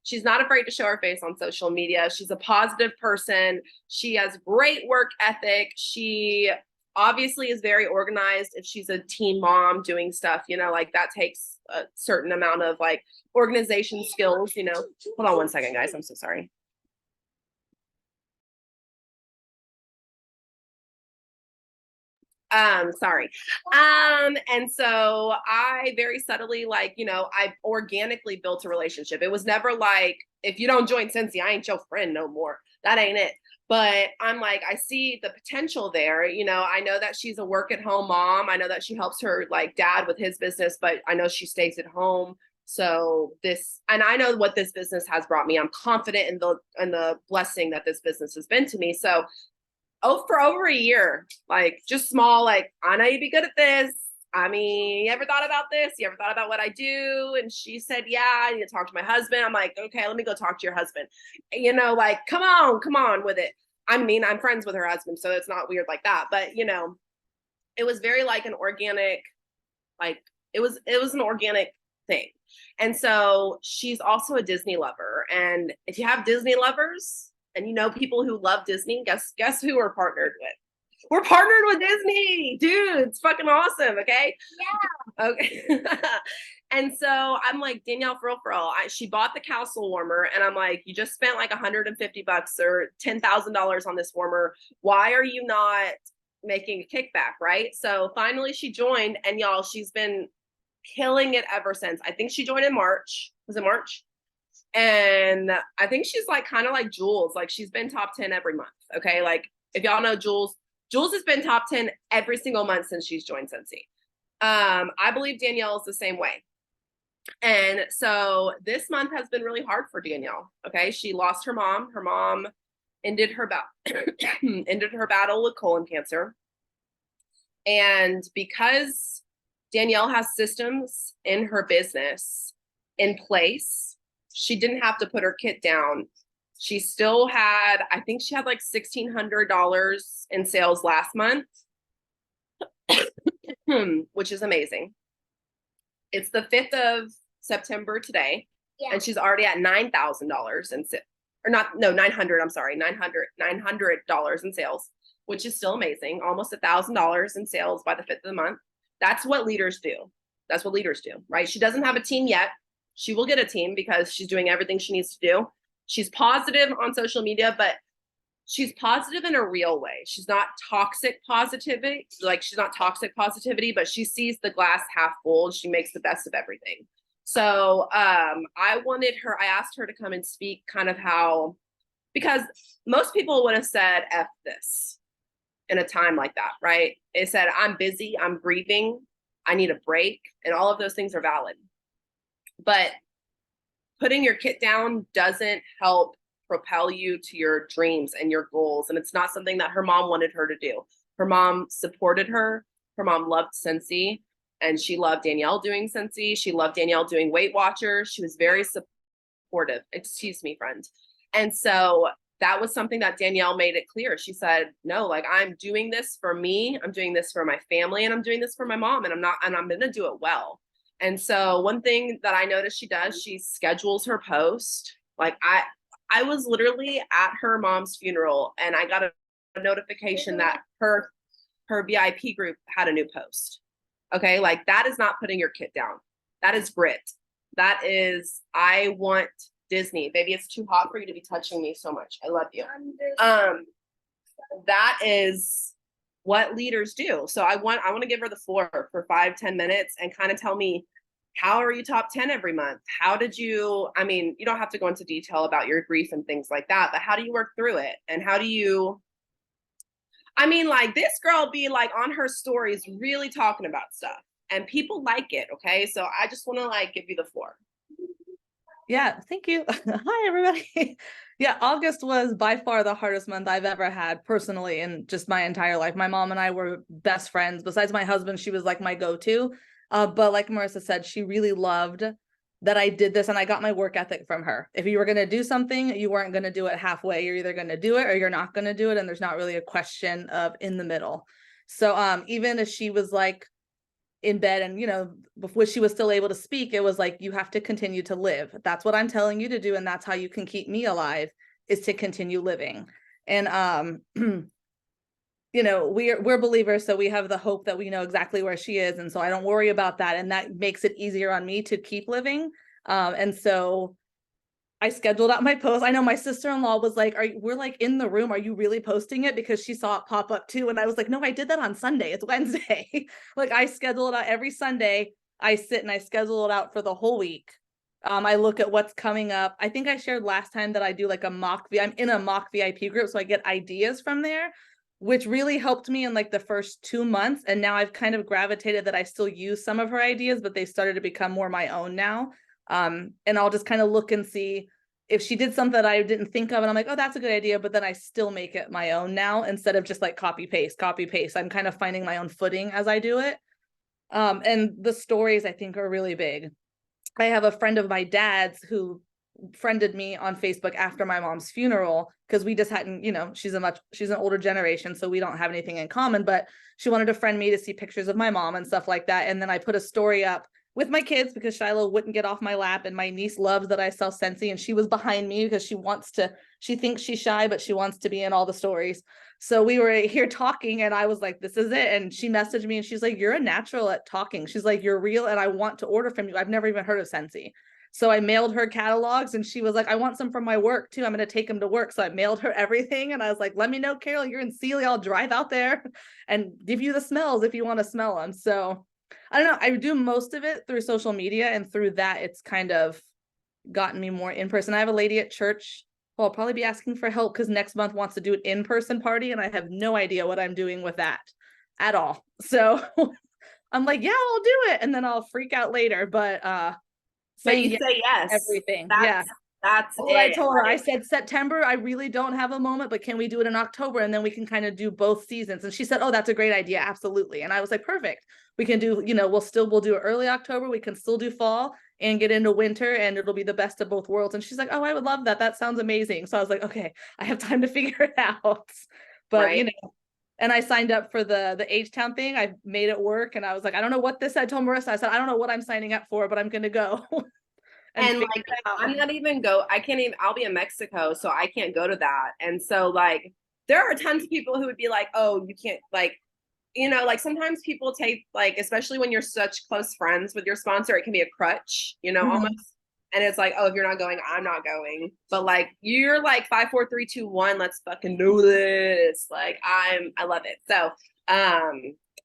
Speaker 2: she's not afraid to show her face on social media. She's a positive person. She has great work ethic. She obviously is very organized. If she's a teen mom doing stuff, you know, like that takes a certain amount of like organization skills, you know. Hold on one second, guys. I'm so sorry. Sorry. And so I very subtly, like, you know, I organically built a relationship. It was never like, if you don't join Scentsy, I ain't your friend no more. That ain't it. But I'm like, I see the potential there. You know, I know that she's a work at home mom. I know that she helps her like dad with his business, but I know she stays at home. So this, and I know what this business has brought me. I'm confident in the blessing that this business has been to me. So for over a year, like just small, like, I know you'd be good at this. I mean, you ever thought about this? You ever thought about what I do? And she said, yeah, I need to talk to my husband. I'm like, okay, let me go talk to your husband. You know, like, come on with it. I mean, I'm friends with her husband, so it's not weird like that. But, you know, it was very like an organic, like it was an organic thing. And so she's also a Disney lover. And if you have Disney lovers, and you know people who love Disney, guess who we're partnered with? We're partnered with Disney, dude. It's fucking awesome. Okay. Yeah. Okay. And so I'm like, Danielle, for real. She bought the Castle warmer, and I'm like, you just spent like $150 or $10,000 on this warmer. Why are you not making a kickback? Right. So finally she joined, and y'all, she's been killing it ever since. I think she joined in March. Was it March? And I think she's like kind of like Jules, like she's been top 10 every month. Okay. Like if y'all know Jules has been top 10 every single month since she's joined Scentsy. I believe Danielle is the same way. And so this month has been really hard for Danielle. Okay. She lost her mom. Her mom ended her battle with colon cancer. And because Danielle has systems in her business in place, she didn't have to put her kit down. She still had, I think she had like $1,600 in sales last month, which is amazing. It's the 5th of September today, yeah. And she's already at $9,000 in or not, no, 900, I'm sorry, $900 in sales, which is still amazing. Almost $1,000 in sales by the 5th of the month. That's what leaders do. That's what leaders do, right? She doesn't have a team yet. She will get a team because she's doing everything she needs to do. She's positive on social media, but she's positive in a real way. She's not toxic positivity. Like she's not toxic positivity, but she sees the glass half full. She makes the best of everything. So I asked her to come and speak kind of how, because most people would have said, F this in a time like that, right? It said, I'm busy, I'm grieving, I need a break. And all of those things are valid. But putting your kit down doesn't help propel you to your dreams and your goals. And it's not something that her mom wanted her to do. Her mom supported her. Her mom loved Scentsy, and she loved Danielle doing Scentsy. She loved Danielle doing Weight Watchers. She was very supportive. Excuse me, friend. And so that was something that Danielle made it clear. She said, no, like I'm doing this for me. I'm doing this for my family, and I'm doing this for my mom, and I'm going to do it well. And so one thing that I noticed she does, she schedules her post. Like I was literally at her mom's funeral, and I got a notification that her VIP group had a new post. Okay. Like that is not putting your kit down. That is grit. That is, I want Disney. Baby, it's too hot for you to be touching me so much. I love you. That is what leaders do. So I want to give her the floor for 5-10 minutes and kind of tell me, how are you top 10 every month? How did you, I mean, you don't have to go into detail about your grief and things like that, but how do you work through it? And how do you, I mean, like this girl be like on her stories, really talking about stuff, and people like it. Okay. So I just want to like give you the floor.
Speaker 3: Yeah, thank you. Hi, everybody. Yeah, August was by far the hardest month I've ever had personally in just my entire life. My mom and I were best friends. Besides my husband, she was like my go-to. But like Marissa said, she really loved that I did this and I got my work ethic from her. If you were going to do something, you weren't going to do it halfway. You're either going to do it or you're not going to do it. And there's not really a question of in the middle. So even if she was like, in bed and before she was still able to speak, it was like, you have to continue to live. That's what I'm telling you to do, and that's how you can keep me alive, is to continue living. And we're believers, so we have the hope that we know exactly where she is, and so I don't worry about that, and that makes it easier on me to keep living. And so I scheduled out my post. I know my sister-in-law was like, we're like in the room. Are you really posting it? Because she saw it pop up too. And I was like, no, I did that on Sunday. It's Wednesday. Like I schedule it out every Sunday. I sit and I schedule it out for the whole week. I look at what's coming up. I think I shared last time that I do like I'm in a mock VIP group. So I get ideas from there, which really helped me in like the first 2 months. And now I've kind of gravitated that I still use some of her ideas, but they started to become more my own now. And I'll just kind of look and see if she did something that I didn't think of, and I'm like, oh, that's a good idea, but then I still make it my own now instead of just like copy paste. I'm kind of finding my own footing as I do it. And the stories I think are really big. I have a friend of my dad's who friended me on Facebook after my mom's funeral, because we just hadn't, she's an older generation, so we don't have anything in common, but she wanted to friend me to see pictures of my mom and stuff like that. And then I put a story up with my kids because Shiloh wouldn't get off my lap, and my niece loves that I sell Scentsy, and she was behind me because she thinks she's shy, but she wants to be in all the stories. So we were here talking and I was like, this is it. And she messaged me and she's like, you're a natural at talking. She's like, you're real and I want to order from you. I've never even heard of Scentsy. So I mailed her catalogs and she was like, I want some from my work too. I'm going to take them to work. So I mailed her everything. And I was like, let me know, Carol, you're in Sealy. I'll drive out there and give you the smells if you want to smell them. So I don't know. I do most of it through social media, and through that, it's kind of gotten me more in person. I have a lady at church who I'll probably be asking for help because next month wants to do an in-person party, and I have no idea what I'm doing with that at all. So I'm like, yeah, I'll do it. And then I'll freak out later. But
Speaker 2: you say yes.
Speaker 3: Everything. Yeah.
Speaker 2: That's
Speaker 3: what I told her. I said, September, I really don't have a moment, but can we do it in October? And then we can kind of do both seasons. And she said, oh, that's a great idea. Absolutely. And I was like, perfect. We can do, we'll do early October. We can still do fall and get into winter, and it'll be the best of both worlds. And she's like, oh, I would love that. That sounds amazing. So I was like, okay, I have time to figure it out. But,
Speaker 2: right.
Speaker 3: And I signed up for the H-Town thing. I made it work. And I was like, I don't know what this, I told Marissa, I said, I don't know what I'm signing up for, but I'm going to go.
Speaker 2: And like, I'm not even I'll be in Mexico, so I can't go to that. And so like, there are tons of people who would be like, oh, you can't, like, like sometimes people take, like, especially when you're such close friends with your sponsor, it can be a crutch, almost. And it's like, oh, if you're not going, I'm not going. But like, you're like 5, 4, 3, 2, 1, let's fucking do this. Like, I love it. So,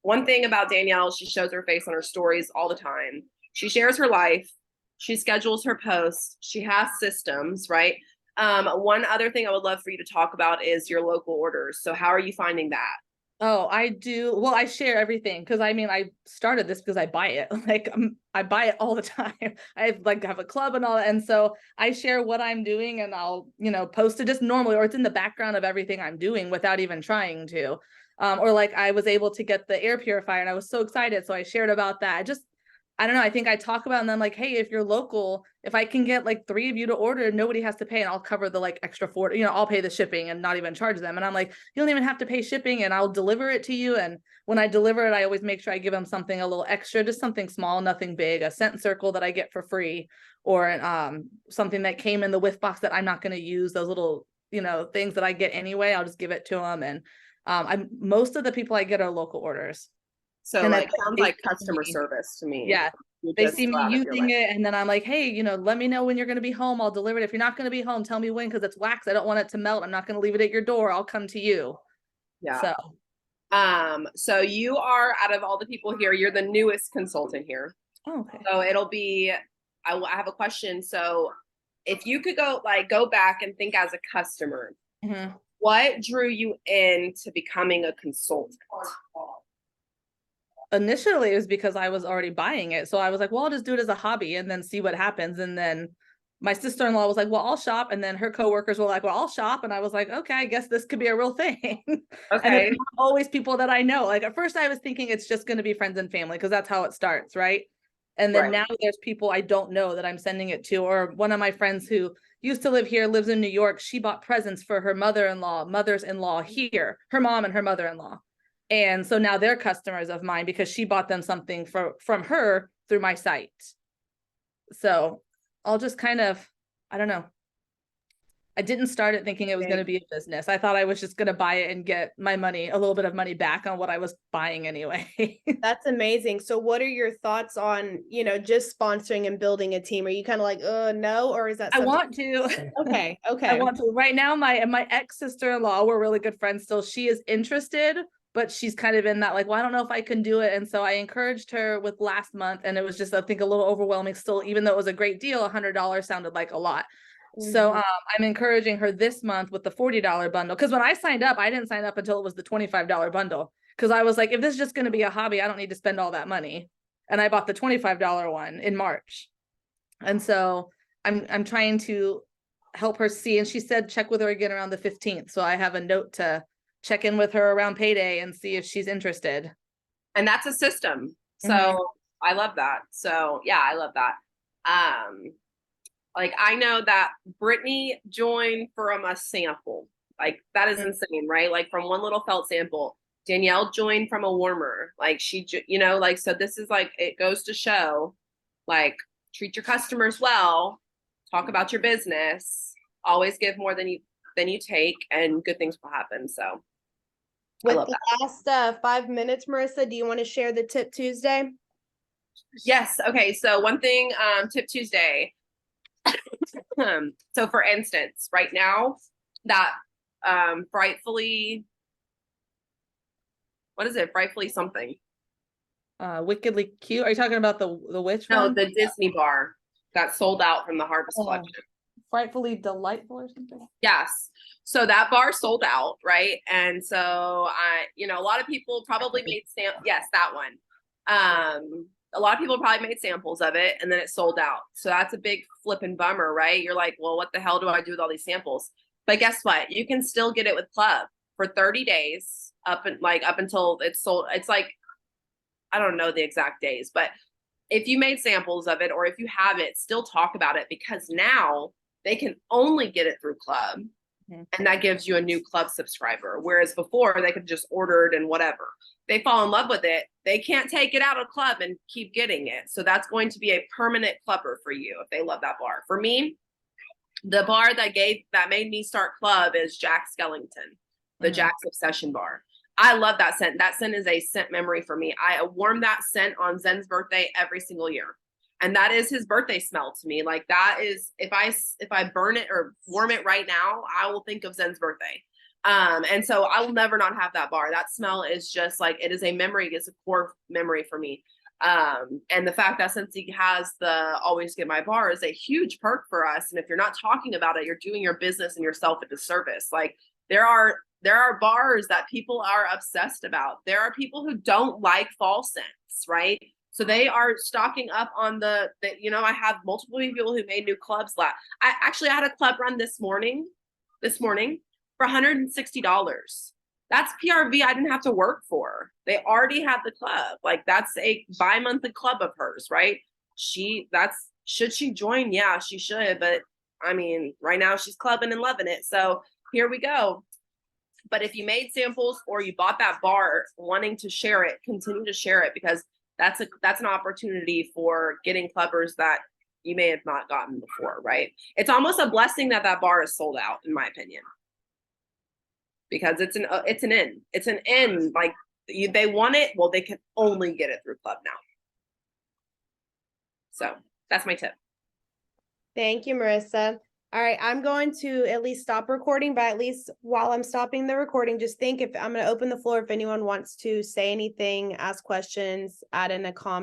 Speaker 2: one thing about Danielle, she shows her face on her stories all the time. She shares her life. She schedules her posts. She has systems, right? One other thing I would love for you to talk about is your local orders. So how are you finding that?
Speaker 3: Oh, I do. Well, I share everything because I started this because I buy it. Like I buy it all the time. I have a club and all that. And so I share what I'm doing, and I'll, post it just normally, or it's in the background of everything I'm doing without even trying to. Or like I was able to get the air purifier and I was so excited. So I shared about that. I don't know. I think I talk about, and then like, hey, if you're local, if I can get like 3 of you to order, nobody has to pay, and I'll cover the like extra 4, I'll pay the shipping and not even charge them. And I'm like, you don't even have to pay shipping, and I'll deliver it to you. And when I deliver it, I always make sure I give them something a little extra, just something small, nothing big, a scent circle that I get for free, or something that came in the whiff box that I'm not going to use, those little, things that I get anyway, I'll just give it to them. And most of the people I get are local orders.
Speaker 2: So
Speaker 3: and
Speaker 2: like, sounds like customer service to me.
Speaker 3: Yeah. They see me using it, and then I'm like, hey, let me know when you're going to be home. I'll deliver it. If you're not going to be home, tell me when, because it's wax. I don't want it to melt. I'm not going to leave it at your door. I'll come to you.
Speaker 2: Yeah. So you are, out of all the people here, you're the newest consultant here.
Speaker 3: Oh, okay.
Speaker 2: So it'll be, I have a question. So if you could go back and think as a customer, what drew you into becoming a consultant?
Speaker 3: Initially, it was because I was already buying it. So I was like, well, I'll just do it as a hobby and then see what happens. And then my sister-in-law was like, well, I'll shop. And then her coworkers were like, well, I'll shop. And I was like, okay, I guess this could be a real thing. And
Speaker 2: Okay.
Speaker 3: it's not always people that I know. Like at first I was thinking it's just going to be friends and family because that's how it starts, right? And then
Speaker 2: Right.
Speaker 3: now there's people I don't know that I'm sending it to. Or one of my friends who used to live here, lives in New York. She bought presents for her mothers-in-law here, her mom and her mother-in-law. And so now they're customers of mine because she bought them something from her through my site. So I'll just kind of, I don't know. I didn't start it thinking it was going to be a business. I thought I was just going to buy it and get my money, a little bit of money back on what I was buying anyway.
Speaker 1: That's amazing. So what are your thoughts on, just sponsoring and building a team? Are you kind of like, no, or is that
Speaker 3: I
Speaker 1: something?
Speaker 3: want to.
Speaker 1: Okay. Okay.
Speaker 3: I want to. Right now, my ex sister-in-law, we're really good friends still. She is interested, but she's kind of in that like, well, I don't know if I can do it. And so I encouraged her with last month, and it was just, I think, a little overwhelming still, even though it was a great deal. $100 sounded like a lot. So I'm encouraging her this month with the $40 bundle. Because when I signed up, I didn't sign up until it was the $25 bundle. Because I was like, if this is just going to be a hobby, I don't need to spend all that money. And I bought the $25 one in March. And so I'm trying to help her see. And she said check with her again around the 15th. So I have a note to check in with her around payday and see if she's interested.
Speaker 2: And that's a system. So I love that. So yeah, I love that. Like I know that Brittany joined from a sample. Like that is insane, right? Like from one little felt sample. Danielle joined from a warmer. Like she, like, so this is like, it goes to show, like, treat your customers well, talk about your business, always give more than you take, and good things will happen. So
Speaker 1: with the last 5 minutes, Marissa, do you want to share the Tip Tuesday?
Speaker 2: Yes. Okay. So one thing, Tip Tuesday. So for instance, right now that frightfully, what is it? Frightfully something.
Speaker 3: Wickedly Cute. Are you talking about the witch
Speaker 2: No,
Speaker 3: one?
Speaker 2: the Disney bar got sold out from the Harvest Collection.
Speaker 3: Frightfully Delightful or something?
Speaker 2: Yes. So that bar sold out, right? And so a lot of people probably made yes, that one. A lot of people probably made samples of it and then it sold out. So that's a big flipping bummer, right? You're like, well, what the hell do I do with all these samples? But guess what? You can still get it with Club for 30 days up until it's sold. It's like, I don't know the exact days, but if you made samples of it or if you have it, still talk about it because now they can only get it through Club. And that gives you a new Club subscriber. Whereas before they could just order it and whatever. They fall in love with it. They can't take it out of Club and keep getting it. So that's going to be a permanent clubber for you if they love that bar. For me, the bar that made me start Club is Jack Skellington, the Jack's Obsession bar. I love that scent. That scent is a scent memory for me. I warm that scent on Zen's birthday every single year. And that is his birthday smell to me. Like that is, if I burn it or warm it right now, I will think of Zen's birthday. And so I will never not have that bar. That smell is just like, it is a memory. It's a core memory for me. And the fact that Scentsy has the Always Get My bar is a huge perk for us. And if you're not talking about it, you're doing your business and yourself a disservice. Like there are bars that people are obsessed about. There are people who don't like fall scents, right? So they are stocking up on I have multiple people who made new clubs. I had a club run this morning for $160. That's PRV I didn't have to work for. They already had the club. Like that's a bi-monthly club of hers, right? Should she join? Yeah, she should. But I mean, right now she's clubbing and loving it. So here we go. But if you made samples or you bought that bar wanting to share it, continue to share it because that's an opportunity for getting clubbers that you may have not gotten before, right? It's almost a blessing that bar is sold out, in my opinion, because it's an in. Like they want it, well, they can only get it through Club now. So that's my tip.
Speaker 1: Thank you, Marissa. All right, I'm going to at least stop recording, but at least while I'm stopping the recording, just think if I'm going to open the floor if anyone wants to say anything, ask questions, add in a comment.